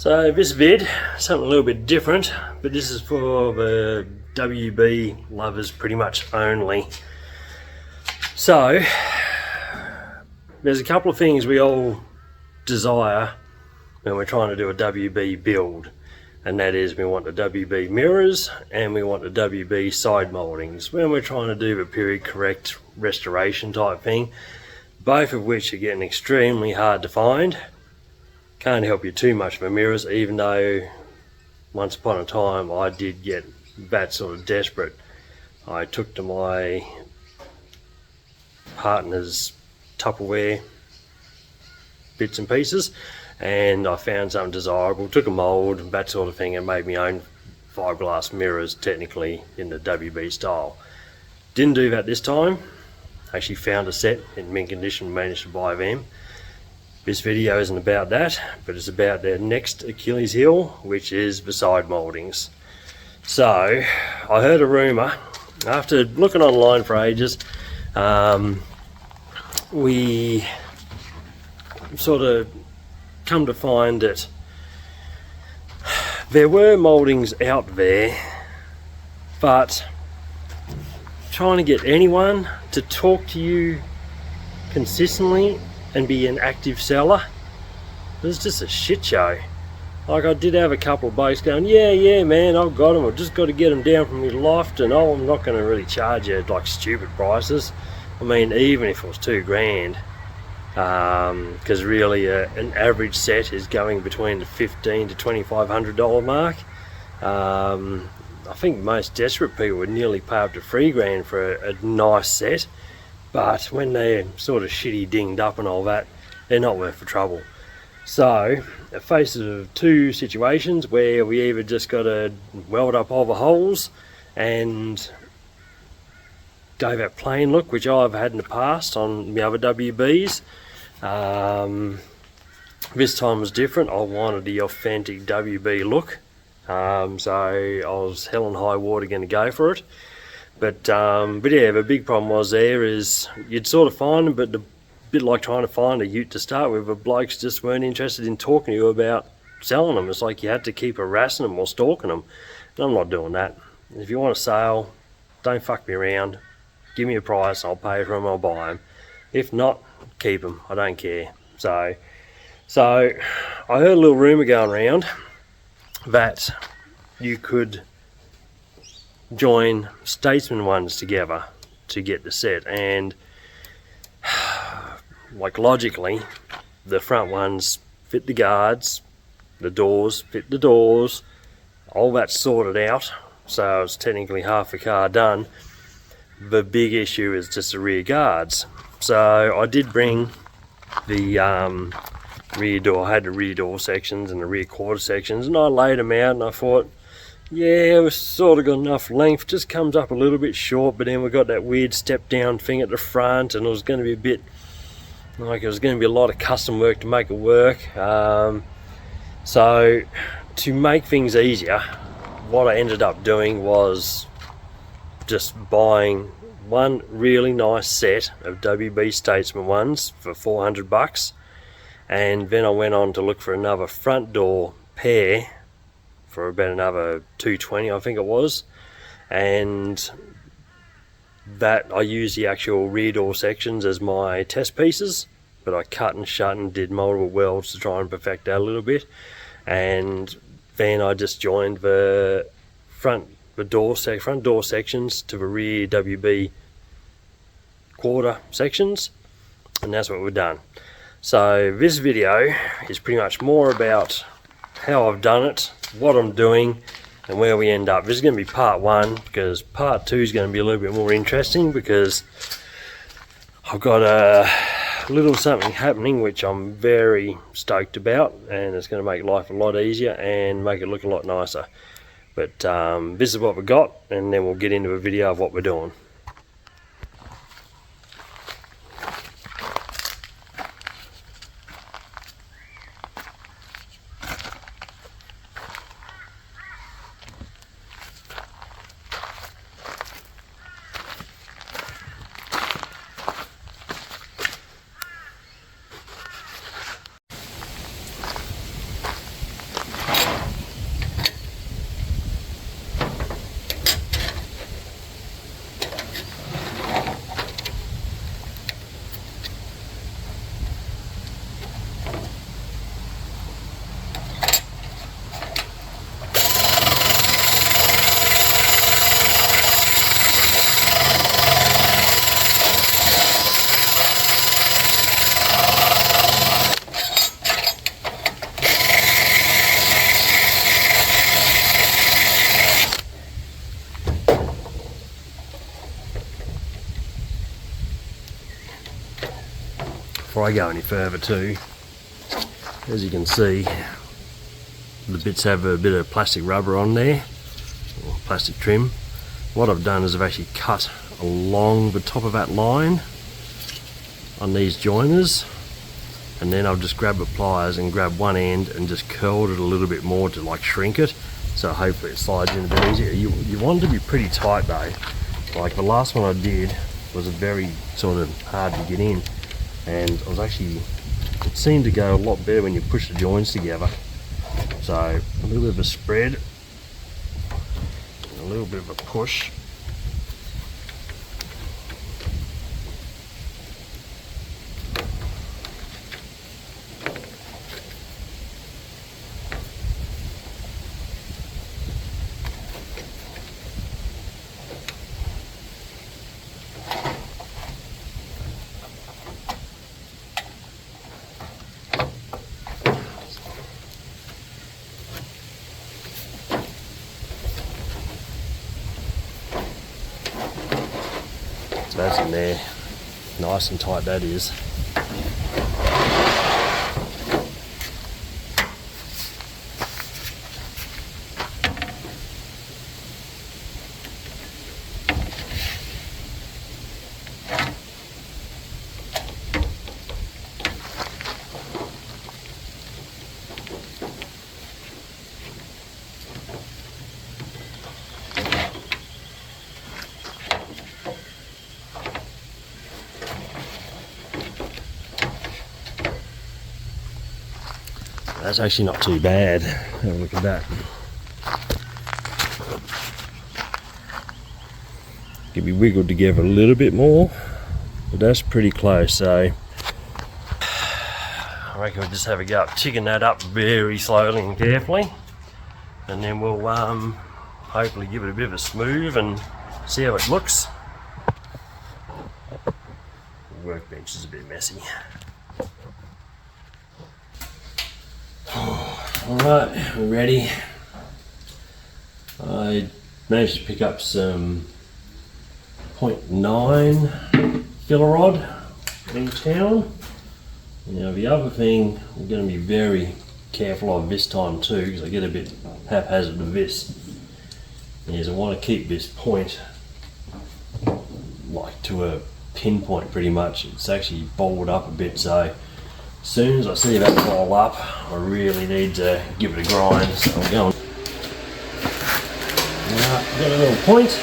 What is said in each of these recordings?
So this vid, something a little bit different, but this is for the WB lovers pretty much only. So there's a couple of things we all desire when we're trying to do a WB build, and that is we want the WB mirrors and we want the WB side mouldings when we're trying to do the period correct restoration type thing, both of which are getting extremely hard to find. Can't help you too much with mirrors, even though once upon a time I did get that sort of desperate. I took to my partner's Tupperware bits and pieces and I found something desirable, took a mould, that sort of thing, and made my own fiberglass mirrors, technically in the WB style. Didn't do that this time. Actually found a set in mint condition, managed to buy them. This video isn't about that, but it's about their next Achilles heel, which is the side mouldings. So I heard a rumour after looking online for ages. We sort of come to find that there were mouldings out there, but trying to get anyone to talk to you consistently and be an active seller, it was just a shit show. Like, I did have a couple of blokes going, yeah man, I've got them, I've just got to get them down from your loft, and I'm not going to really charge you like stupid prices. I mean, even if it was $2,000, because really an average set is going between the $1,500 to $2,500 mark. I think most desperate people would nearly pay up to $3,000 for a nice set, but when they're sort of shitty dinged up and all that, they're not worth the trouble. So it faces two situations where we either just got to weld up all the holes and go that plain look, which I've had in the past on the other WBs. This time was different. I wanted the authentic WB look, so I was hell and high water going to go for it. But yeah, the big problem was there is you'd sort of find them, but a bit like trying to find a ute to start with, the blokes just weren't interested in talking to you about selling them. It's like you had to keep harassing them or stalking them. And I'm not doing that. If you want a sale, don't fuck me around. Give me a price, I'll pay for them, I'll buy them. If not, keep them, I don't care. So I heard a little rumour going around that you could join Statesman ones together to get the set, and like logically the front ones fit the guards, the doors fit the doors, all that's sorted out, so it's technically half the car done. The big issue is just the rear guards. So I did bring the rear door. I had the rear door sections and the rear quarter sections, and I laid them out and I thought, yeah, we've sort of got enough length, just comes up a little bit short, but then we've got that weird step down thing at the front, and it was going to be a bit like, it was going to be a lot of custom work to make it work. So to make things easier, what I ended up doing was just buying one really nice set of WB Statesman ones for $400, and then I went on to look for another front door pair for about another $220, I think it was, and that I used the actual rear door sections as my test pieces, but I cut and shut and did multiple welds to try and perfect that a little bit, and then I just joined the front door sections to the rear WB quarter sections, and that's what we've done. So this video is pretty much more about how I've done it, what I'm doing, and where we end up. This is going to be part one, because part two is going to be a little bit more interesting, because I've got a little something happening which I'm very stoked about, and it's going to make life a lot easier and make it look a lot nicer. But this is what we got, and then we'll get into a video of what we're doing. before I go any further too, as you can see, the bits have a bit of plastic rubber on there, or plastic trim. What I've done is I've actually cut along the top of that line on these joiners, and then I'll just grab the pliers and grab one end and just curled it a little bit more to like shrink it, so hopefully it slides in a bit easier. You want it to be pretty tight though. Like the last one I did was a very sort of hard to get in, and it seemed to go a lot better when you push the joints together. So a little bit of a spread, a little bit of a push. So that's in there, nice and tight that is. That's actually not too bad. Have a look at that. Can be wiggled together a little bit more, but that's pretty close. So I reckon we'll just have a go at ticking that up very slowly and carefully, and then we'll hopefully give it a bit of a smooth and see how it looks. The workbench is a bit messy. Alright, we're ready. I managed to pick up some 0.9 filler rod in town. Now the other thing I'm going to be very careful of this time too, because I get a bit haphazard with this, is I want to keep this point like to a pinpoint pretty much. It's actually balled up a bit, so as soon as I see that ball up, I really need to give it a grind. So I'm going. Now, got a little point.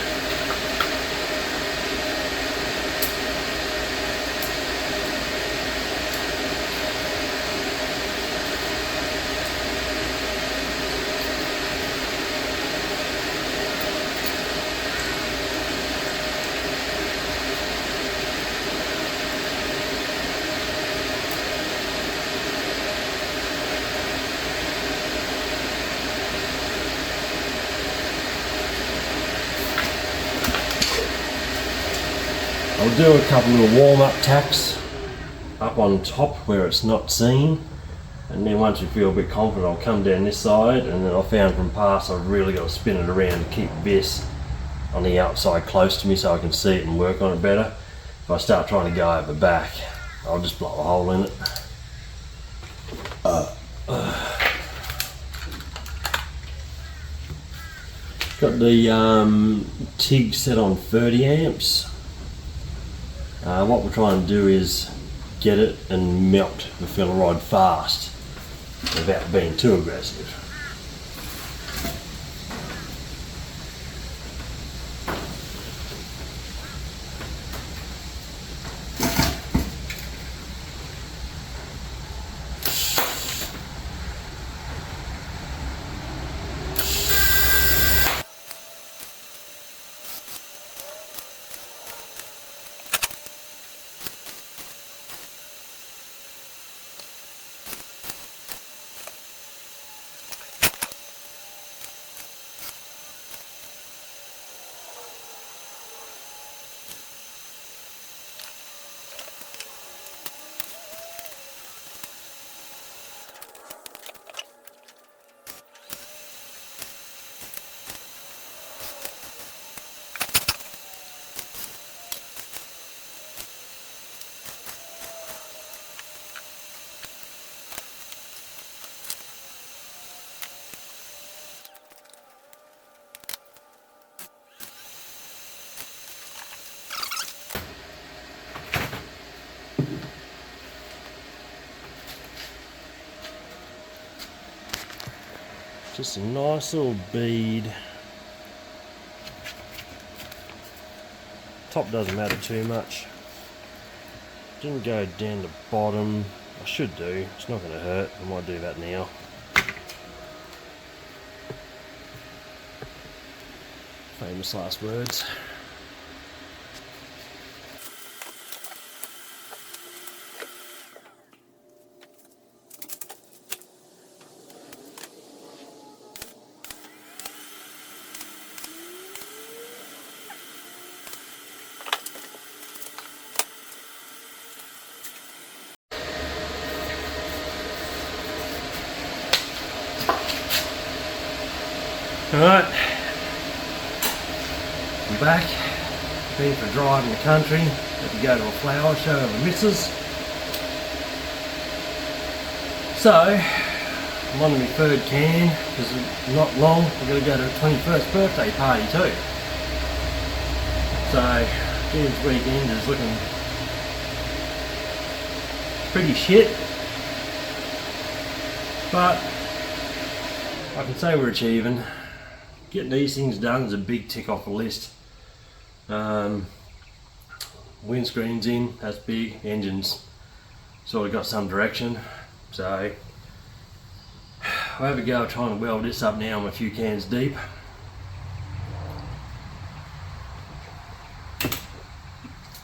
I'll do a couple of warm-up tacks up on top where it's not seen, and then once you feel a bit confident I'll come down this side, and then I found from past I've really got to spin it around to keep this on the outside close to me so I can see it and work on it better. If I start trying to go over the back, I'll just blow a hole in it. Got the TIG set on 30 amps. What we're trying to do is get it and melt the filler rod fast without being too aggressive. Just a nice little bead. Top doesn't matter too much. Didn't go down the bottom. I should do. It's not going to hurt. I might do that now. Famous last words. Alright, I'm back. Been for a drive in the country. Had to go to a flower show of the missus. So, I'm on my third can because it's not long. We're going to go to a 21st birthday party too. So, this weekend is looking pretty shit. But I can say we're achieving. Getting these things done is a big tick off the list. Windscreen's in, that's big. Engine's sort of got some direction. So I'll have a go trying to weld this up now. I'm a few cans deep.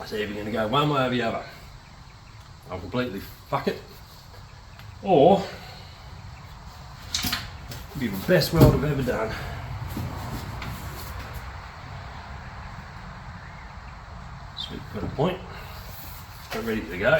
See if we're going to go one way or the other. I'll completely fuck it. Or it'll be the best weld I've ever done. Sweet, got a point. We're ready to go.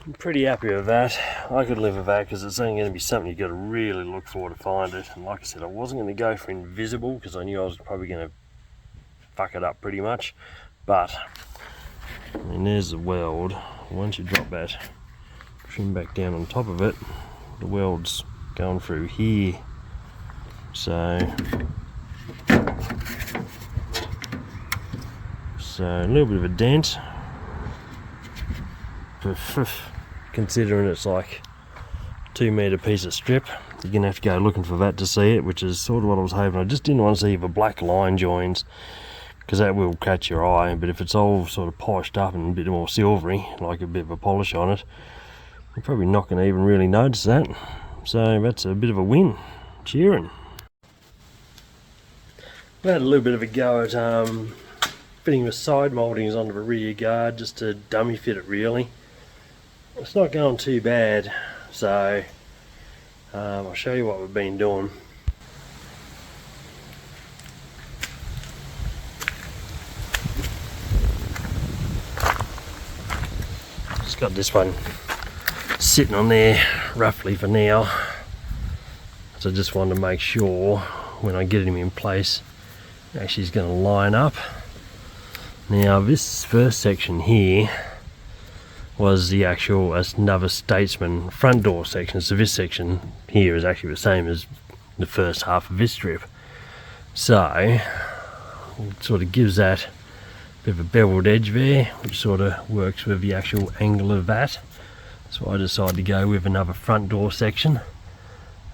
I'm pretty happy with that. I could live with that because it's only going to be something you've got to really look for to find it. And like I said, I wasn't going to go for invisible because I knew I was probably going to fuck it up pretty much. But, I mean, there's the weld. Once you drop that trim back down on top of it, the weld's going through here. So a little bit of a dent. Considering it's like 2 metre piece of strip, you're gonna have to go looking for that to see it, which is sort of what I was hoping. I just didn't want to see the black line joins because that will catch your eye, but if it's all sort of polished up and a bit more silvery, like a bit of a polish on it, you're probably not going to even really notice that. So that's a bit of a win. Cheering. I had a little bit of a go at fitting the side mouldings onto the rear guard just to dummy fit it really. It's not going too bad, so I'll show you what we've been doing. Just got this one sitting on there roughly for now, so I just wanted to make sure when I get him in place actually he's going to line up. Now this first section here was the actual another Statesman front door section, so this section here is actually the same as the first half of this strip, so it sort of gives that bit of a beveled edge there, which sort of works with the actual angle of that. So I decided to go with another front door section,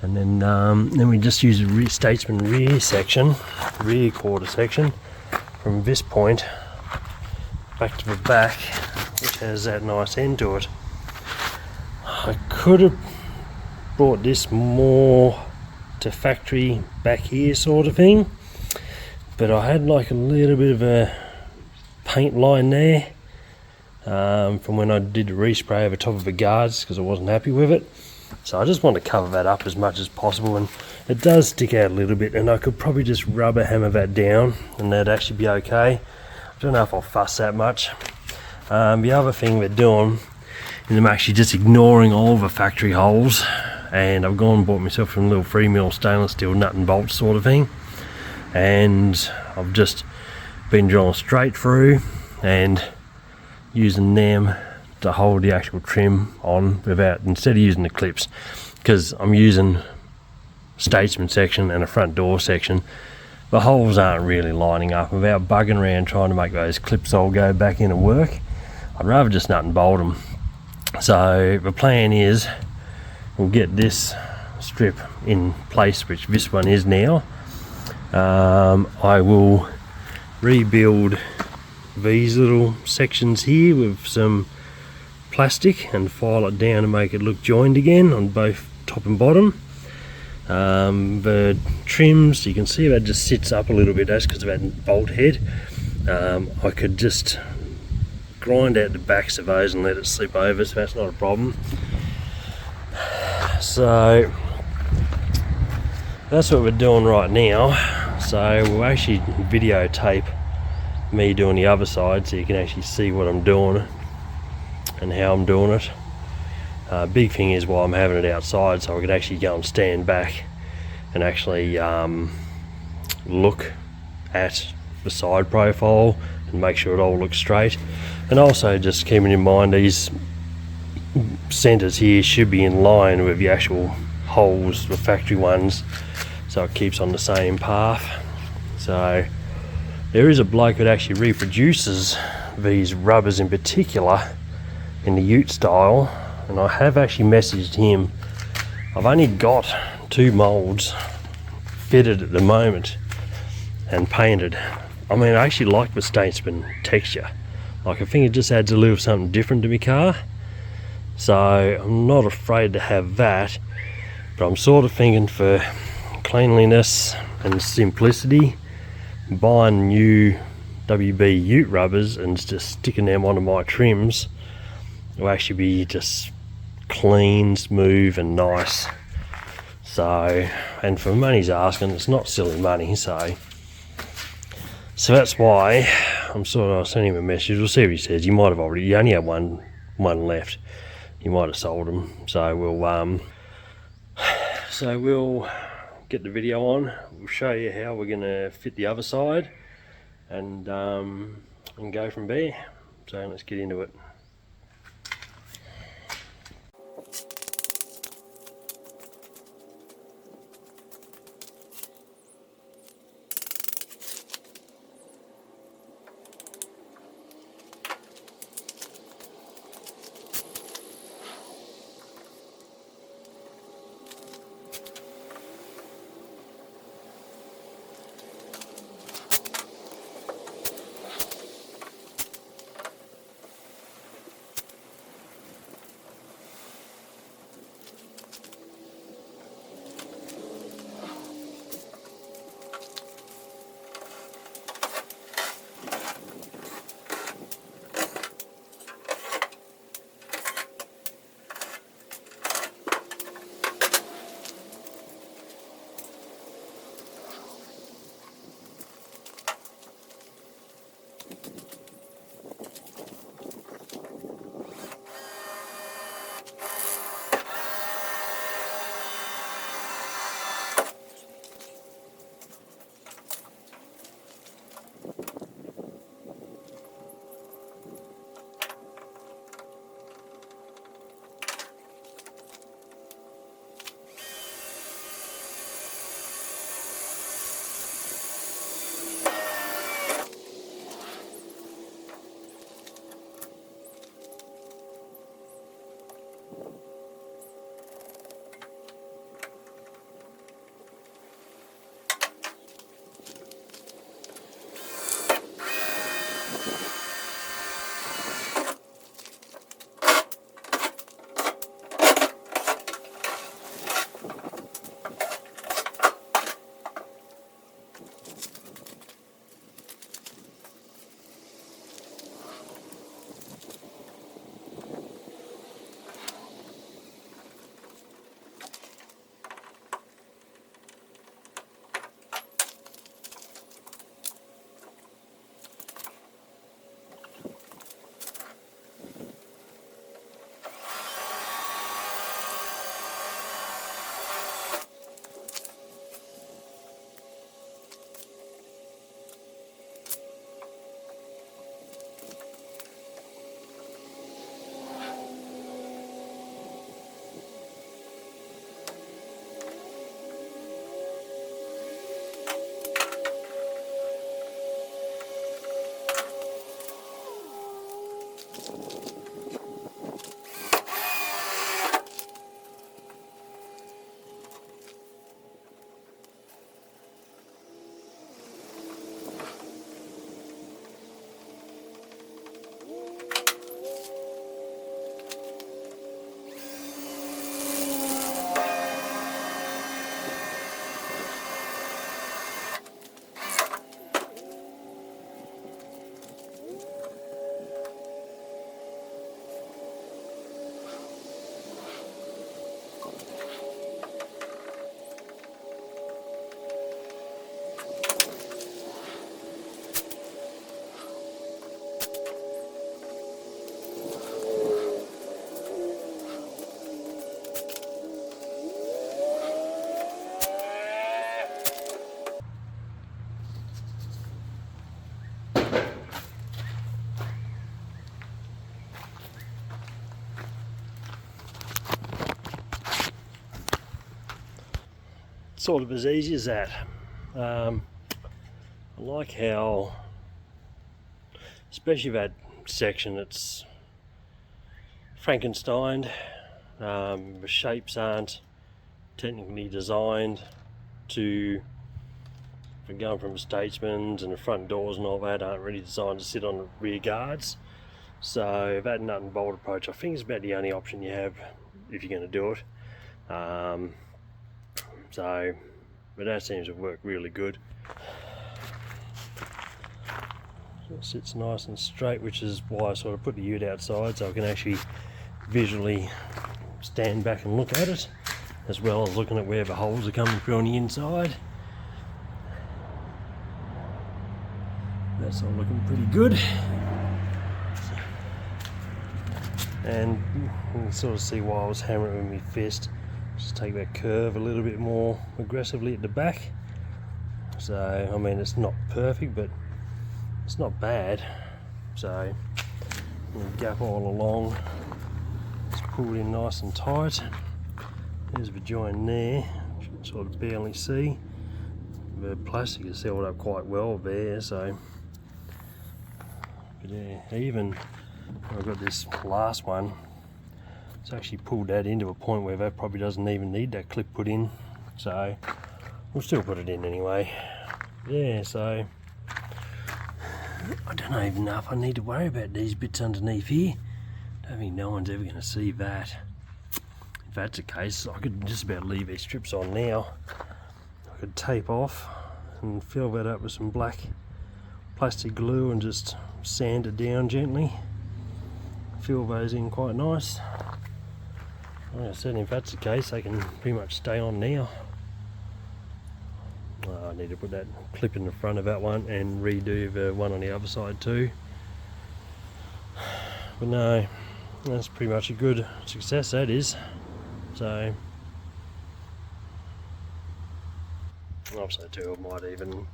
and then we just use a Statesman rear section, rear quarter section, from this point back to the back, which has that nice end to it. I could have brought this more to factory back here sort of thing, but I had like a little bit of a paint line there from when I did the respray over top of the guards because I wasn't happy with it. So I just want to cover that up as much as possible, and it does stick out a little bit, and I could probably just rubber hammer that down and that'd actually be okay. I don't know if I'll fuss that much. The other thing we're doing is I'm actually just ignoring all the factory holes, and I've gone and bought myself some little 3mm stainless steel nut and bolt sort of thing, and I've just been drilling straight through and using them to hold the actual trim on without, instead of using the clips, because I'm using Statesman section and a front door section. The holes aren't really lining up. Without bugging around trying to make those clips all go back in and work, I'd rather just nut and bolt them. So the plan is we'll get this strip in place, which this one is now. I will rebuild these little sections here with some plastic and file it down to make it look joined again on both top and bottom. The trims, you can see that just sits up a little bit, that's because of that bolt head. I could just grind out the backs of those and let it slip over, so that's not a problem. So that's what we're doing right now. So we'll actually videotape me doing the other side so you can actually see what I'm doing and how I'm doing it. Big thing is why I'm having it outside, so I could actually go and stand back and actually look at the side profile and make sure it all looks straight. And also just keeping in mind these centers here should be in line with the actual holes, the factory ones, so it keeps on the same path. So there is a bloke that actually reproduces these rubbers in particular in the Ute style, and I have actually messaged him. I've only got 2 moulds fitted at the moment and painted. I mean, I actually like the Statesman texture. Like, I think it just adds a little something different to my car. So I'm not afraid to have that, but I'm sort of thinking for cleanliness and simplicity, buying new WB Ute rubbers and just sticking them onto my trims will actually be just clean, smooth and nice. So, and for money's asking, it's not silly money, so that's why I'm sort of sending him a message. We'll see what he says. He might have already, he only had one left, he might have sold them. So we'll get the video on. We'll show you how we're going to fit the other side, and go from there. So let's get into it. Sort of as easy as that. I like how, especially that section, it's Frankensteined. The shapes aren't technically designed to, for going from statesman's, and the front doors and all that aren't really designed to sit on the rear guards. So that nut and bolt approach, I think, is about the only option you have if you're going to do it. But that seems to work really good. So it sits nice and straight, which is why I sort of put the ute outside, so I can actually visually stand back and look at it, as well as looking at where the holes are coming through on the inside. That's all looking pretty good. and you can sort of see why I was hammering with my fist. Just take that curve a little bit more aggressively at the back. So I mean, it's not perfect, but it's not bad. So gap all along, just pull it in nice and tight. There's the joint there, you can sort of barely see. The plastic is sealed up quite well there, so. But yeah, even I've got this last one, it's actually pulled that into a point where that probably doesn't even need that clip put in, so we'll still put it in anyway. Yeah, so I don't even know if I need to worry about these bits underneath here. I don't think no one's ever going to see that. If that's the case, I could just about leave these strips on now. I could tape off and fill that up with some black plastic glue and just sand it down gently. Fill those in quite nice. Like I said, if that's the case, they can pretty much stay on now. I need to put that clip in the front of that one and redo the one on the other side too. But no, that's pretty much a good success, that is. So also too, I might even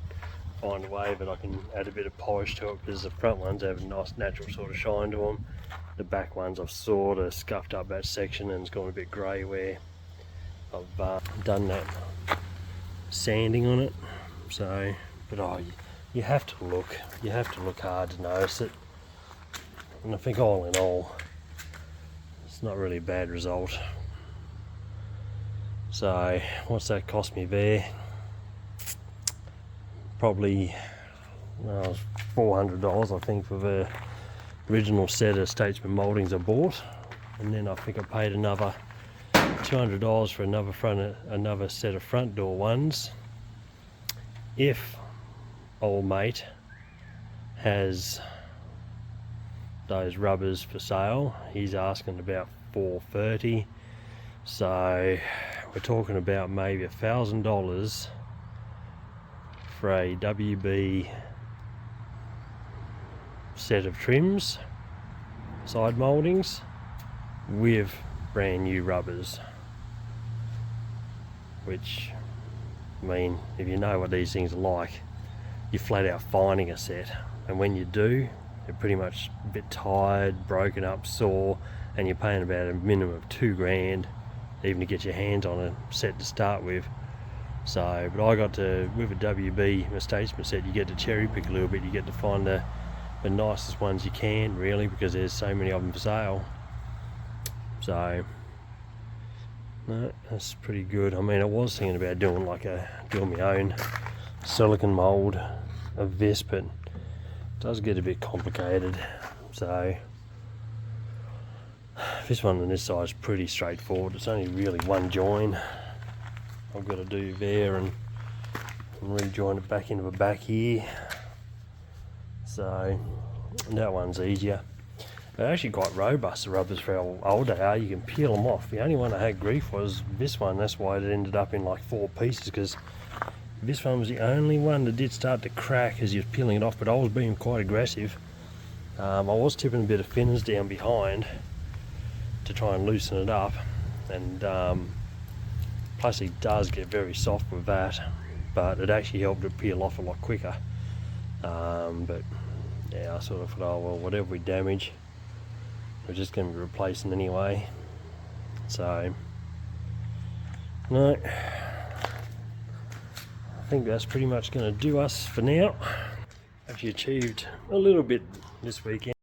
find a way that I can add a bit of polish to it, because the front ones have a nice natural sort of shine to them. The back ones I've sort of scuffed up that section and it's gone a bit grey where I've done that sanding on it. So, but you have to look hard to notice it. And I think all in all, it's not really a bad result. So, what's that cost me there? Probably $400 I think for the original set of Statesman mouldings I bought, and then I think I paid another $200 for another set of front door ones. If old mate has those rubbers for sale, he's asking about $430, so we're talking about maybe $1,000 for a WB set of trims, side mouldings, with brand new rubbers. Which, I mean, if you know what these things are like, you're flat out finding a set, and when you do, they're pretty much a bit tired, broken up, sore, and you're paying about a minimum of $2,000 even to get your hands on a set to start with. So, but I got to, with a WB Statesman set, you get to cherry pick a little bit. You get to find the nicest ones you can, really, because there's so many of them for sale. So no, that's pretty good. I mean, I was thinking about doing my own silicone mold of this, but it does get a bit complicated. So this one on this side is pretty straightforward. It's only really one join I've got to do there, and rejoin it back into the back here. So that one's easier. They're actually quite robust, the rubbers, for how old they are. You can peel them off. The only one I had grief was this one. That's why it ended up in like 4 pieces, because this one was the only one that did start to crack as you was peeling it off, but I was being quite aggressive. I was tipping a bit of thinners down behind to try and loosen it up, and plastic does get very soft with that, but it actually helped it peel off a lot quicker. But yeah, I sort of thought, oh well, whatever we damage, we're just going to be replacing anyway. So no, I think that's pretty much going to do us for now. Actually achieved a little bit this weekend.